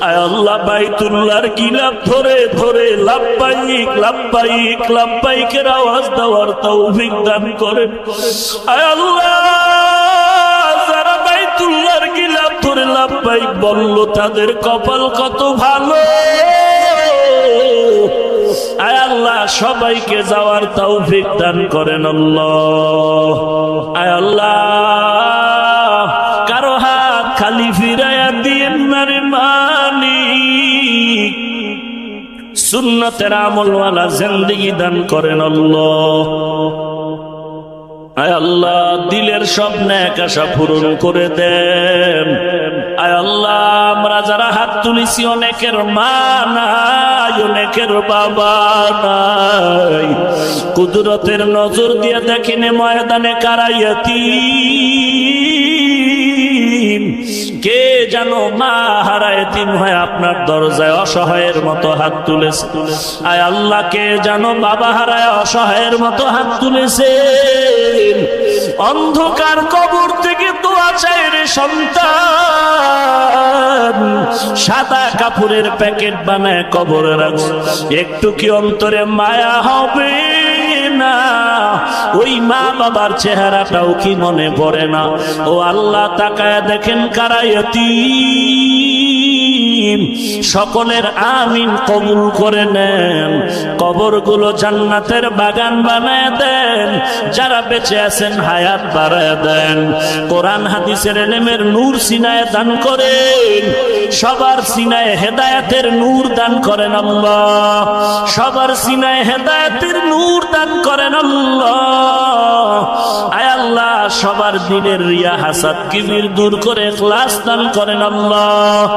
আয় আল্লাহ বাইতুল্লাহর গিলাফ ধরে ধরে লাব্বাইক লাব্বাইক লাব্বাইকের আওয়াজ দেওয়ার তৌফিক দান করেন। আয় আল্লাহ যারা বাইতুল্লাহর গিলাফ ধরে লাব্বাইক বলল তাদের কপাল কত ভালো। আয় আল্লাহ সবাইকে যাওয়ার তৌফিক দান করেন আল্লাহ। আয় আল্লাহ কারো হাত খালি ফিরাইয়া দিয়েন না রে মালিক, সুন্নতের আমলওয়ালা জিন্দেগি দান করেন আল্লাহ। আয় আল্লাহ দিলের সব নেক আশা পূরণ করে দেন। আয় আল্লাহ আমরা যারা হাত তুলেছি অনেকের মা নাই, অনেকের বাবা নাই, কুদরতের নজর দিয়ে দেখেন ময়দানে কারাইয়াতি কে জানো মা হারায় তিন হয় আপনার দরজায় অসহায়ের মতো হাত তুলেছে। আয় আল্লাহ কে জানো বাবা হারায় অসহায়ের মতো হাত তুলেছে। অন্ধকার কবর থেকে দোয়া চাই রে সন্তান, সাদা কাপড়ের প্যাকেট বানায় কবরে রাখছে, একটু কি অন্তরে মায়া হবে না? ওই মা বাবার চেহারাটাও কি মনে পড়ে না? ও আল্লাহ তাকায় দেখেন কারাইয়াতি, সকলের আমিন কবুল করে নেন। কবরগুলো জান্নাতের বাগান বানায় দেন, যারা বেঁচে আছেন হায়াত বাড়ায় দেন। কোরআন হাদিসের ইলমের নূর সিনায় দান করেন, সবার সিনায় হেদায়েতের নূর দান করেন আল্লাহ, সবার সিনায় হেদায়েতের নূর দান করেন আল্লাহ। আয় আল্লাহ সবার দিলের রিয়া হাসাদ কিবির দূর করে ইখলাস দান করেন আল্লাহ।